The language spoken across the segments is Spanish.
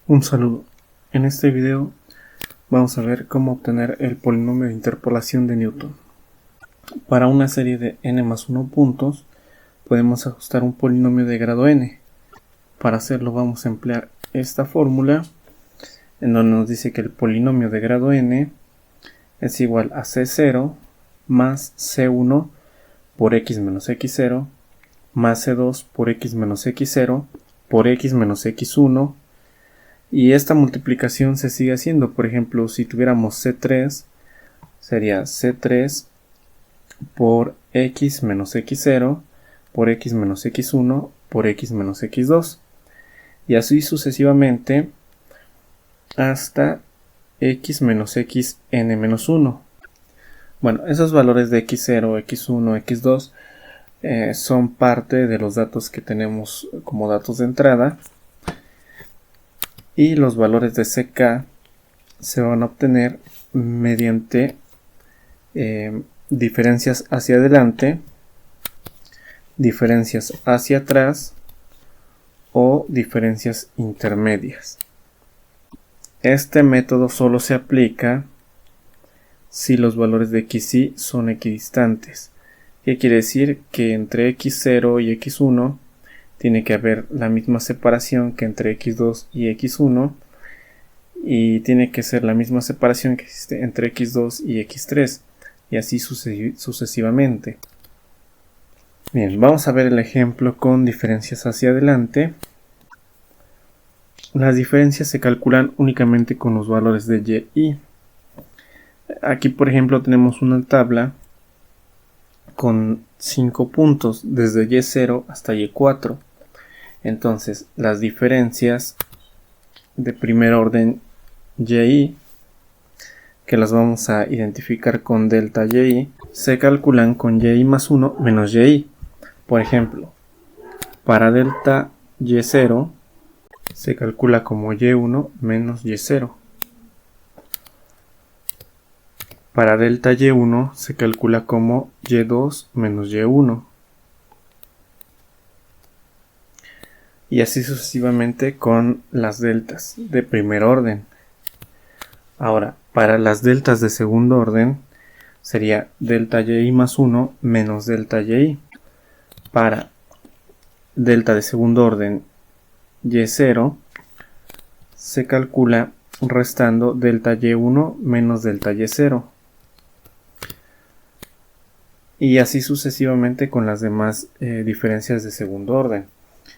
Un saludo. En este video vamos a ver cómo obtener el polinomio de interpolación de Newton. Para una serie de n más 1 puntos podemos ajustar un polinomio de grado n. Para hacerlo vamos a emplear esta fórmula en donde nos dice que el polinomio de grado n es igual a c0 más c1 por x menos x0 más c2 por x menos x0 por x menos x1. Y esta multiplicación se sigue haciendo. Por ejemplo, si tuviéramos C3, sería C3 por x menos x0 por x menos x1 por x menos x2. Y así sucesivamente hasta x menos xn menos 1. Bueno, esos valores de x0, x1, x2 son parte de los datos que tenemos como datos de entrada. Y los valores de CK se van a obtener mediante diferencias hacia adelante, diferencias hacia atrás o diferencias intermedias. Este método solo se aplica si los valores de xy son equidistantes. ¿Qué quiere decir? Que entre x0 y x1 tiene que haber la misma separación que entre x2 y x1 y tiene que ser la misma separación que existe entre x2 y x3 y así sucesivamente. Bien, vamos a ver el ejemplo con diferencias hacia adelante. Las diferencias se calculan únicamente con los valores de y. Aquí por ejemplo tenemos una tabla con 5 puntos desde y0 hasta y4. Entonces las diferencias de primer orden y, que las vamos a identificar con delta y, se calculan con y más 1 menos y. Por ejemplo, para delta y0 se calcula como y1 menos y0. Para delta y1 se calcula como y2 menos y1. Y así sucesivamente con las deltas de primer orden. Ahora, para las deltas de segundo orden sería delta y más 1 menos delta y. Para delta de segundo orden y0 se calcula restando delta y1 menos delta y0. Y así sucesivamente con las demás diferencias de segundo orden.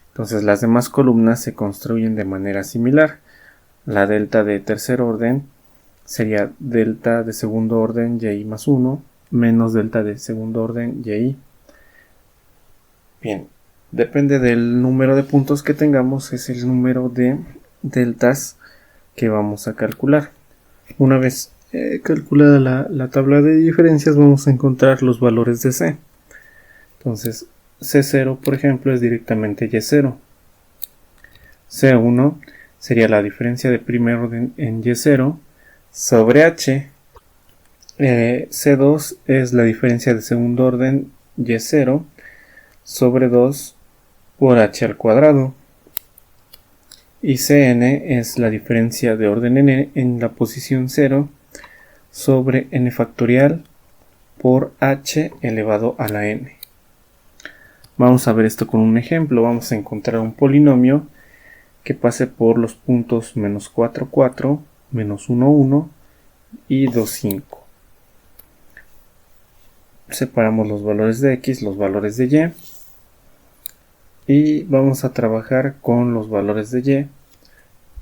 Entonces las demás columnas se construyen de manera similar. La delta de tercer orden sería delta de segundo orden y más 1 menos delta de segundo orden y. Bien, depende del número de puntos que tengamos, es el número de deltas que vamos a calcular. Una vez calculada la tabla de diferencias, vamos a encontrar los valores de C. Entonces, C0, por ejemplo, es directamente y0. C1 sería la diferencia de primer orden en y0 sobre h. C2 es la diferencia de segundo orden y0 sobre 2 por h al cuadrado. Y Cn es la diferencia de orden n en la posición 0 sobre n factorial por h elevado a la n. Vamos a ver esto con un ejemplo. Vamos a encontrar un polinomio que pase por los puntos menos 4, 4, menos 1, 1 y 2, 5. Separamos los valores de x, los valores de y vamos a trabajar con los valores de y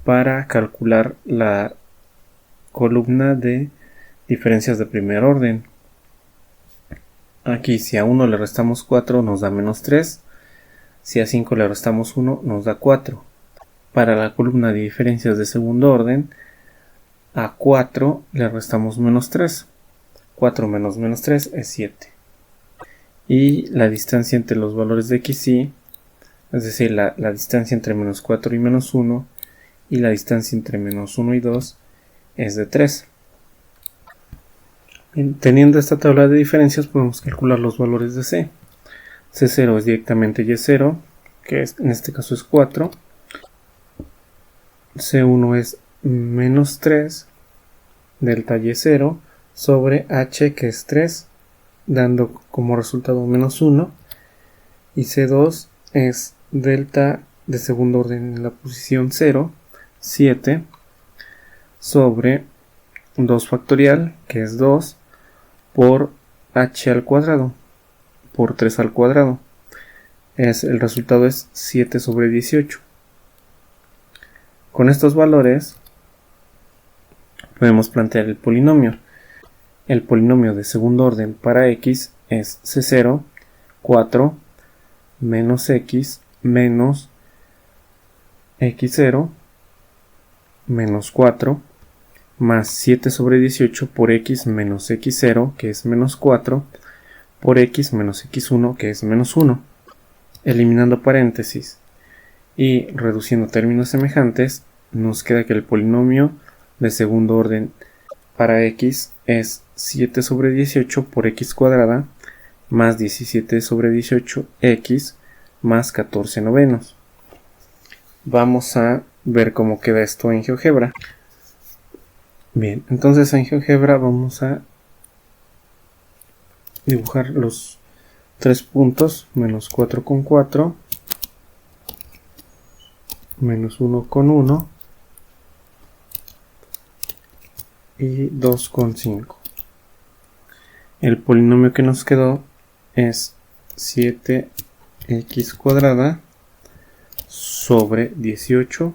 para calcular la columna de diferencias de primer orden. Aquí si a 1 le restamos 4 nos da menos 3, si a 5 le restamos 1 nos da 4. Para la columna de diferencias de segundo orden, a 4 le restamos menos 3, 4 menos menos 3 es 7. Y la distancia entre los valores de xy, es decir, la distancia entre menos 4 y menos 1 y la distancia entre menos 1 y 2 es de 3. Bien, teniendo esta tabla de diferencias podemos calcular los valores de C. C0 es directamente y0, que en este caso es 4. C1 es menos 3 delta Y0 sobre H, que es 3, dando como resultado menos 1, y C2 es delta de segundo orden en la posición 0, 7, sobre 2 factorial, que es 2, por H al cuadrado, por 3 al cuadrado. El resultado es 7 sobre 18. Con estos valores podemos plantear el polinomio. El polinomio de segundo orden para x es C0, 4, menos x, menos x0, menos 4, más 7 sobre 18 por x menos x0, que es menos 4, por x menos x1, que es menos 1. Eliminando paréntesis y reduciendo términos semejantes, nos queda que el polinomio de segundo orden para x es 7 sobre 18 por x cuadrada más 17 sobre 18x más 14 novenos. Vamos a ver cómo queda esto en GeoGebra. Bien, entonces en GeoGebra vamos a dibujar los 3 puntos, menos 4 con 4, menos 1 con 1 y 2 con 5. El polinomio que nos quedó es 7x cuadrada sobre 18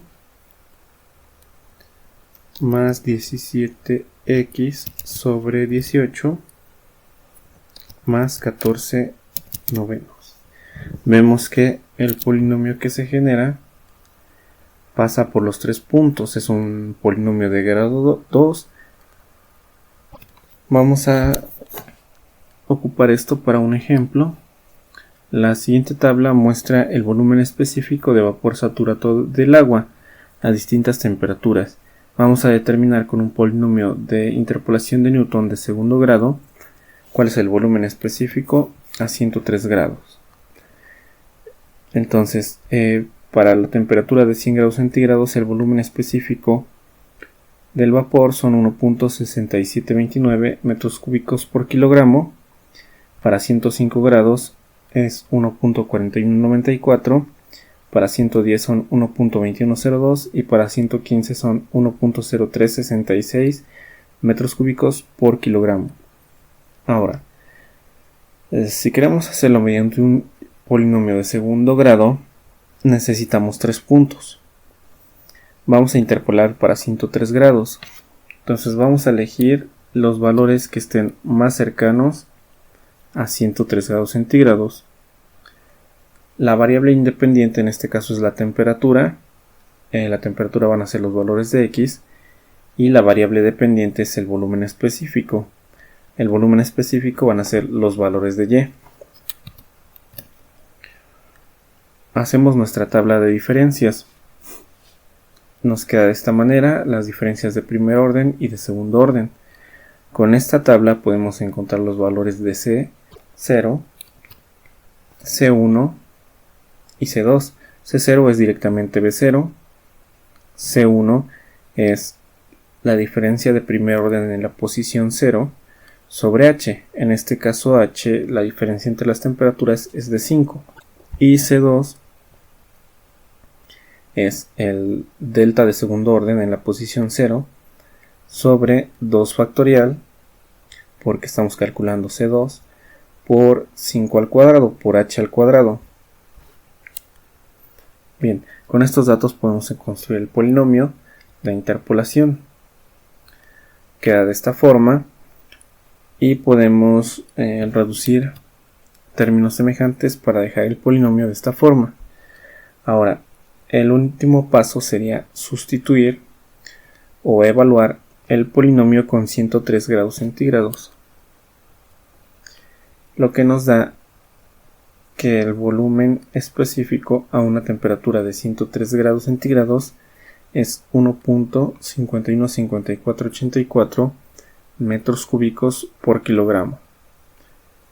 más 17x sobre 18 más 14 novenos. Vemos que el polinomio que se genera pasa por los 3 puntos. Es un polinomio de grado 2. Vamos a ocupar esto para un ejemplo. La siguiente tabla muestra el volumen específico de vapor saturado del agua a distintas temperaturas. Vamos a determinar con un polinomio de interpolación de Newton de segundo grado cuál es el volumen específico a 103 grados. Entonces, para la temperatura de 100 grados centígrados, el volumen específico del vapor son 1.6729 metros cúbicos por kilogramo. Para 105 grados es 1.4194, para 110 son 1.2102 y para 115 son 1.0366 metros cúbicos por kilogramo. Ahora, si queremos hacerlo mediante un polinomio de segundo grado, necesitamos 3 puntos. Vamos a interpolar para 103 grados. Entonces vamos a elegir los valores que estén más cercanos a 103 grados centígrados. La variable independiente en este caso es la temperatura. La temperatura van a ser los valores de x. Y la variable dependiente es el volumen específico. El volumen específico van a ser los valores de y. Hacemos nuestra tabla de diferencias. Nos queda de esta manera las diferencias de primer orden y de segundo orden. Con esta tabla podemos encontrar los valores de C0, C1 y C2. C0 es directamente B0, C1 es la diferencia de primer orden en la posición 0 sobre H. En este caso H, la diferencia entre las temperaturas es de 5. Y C2 es el delta de segundo orden en la posición 0 sobre 2 factorial, porque estamos calculando C2, por 5 al cuadrado, por H al cuadrado. Bien, con estos datos podemos construir el polinomio de interpolación. Queda de esta forma y podemos reducir términos semejantes para dejar el polinomio de esta forma. Ahora, el último paso sería sustituir o evaluar el polinomio con 103 grados centígrados, lo que nos da que el volumen específico a una temperatura de 103 grados centígrados es 1.515484 metros cúbicos por kilogramo.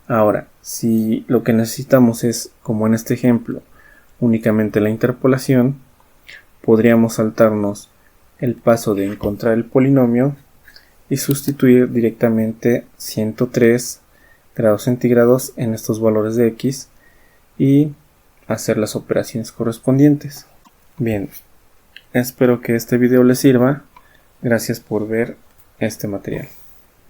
Ahora, si lo que necesitamos es, como en este ejemplo, únicamente la interpolación, podríamos saltarnos el paso de encontrar el polinomio y sustituir directamente 103 grados centígrados en estos valores de x y hacer las operaciones correspondientes. Bien, espero que este video les sirva. Gracias por ver este material.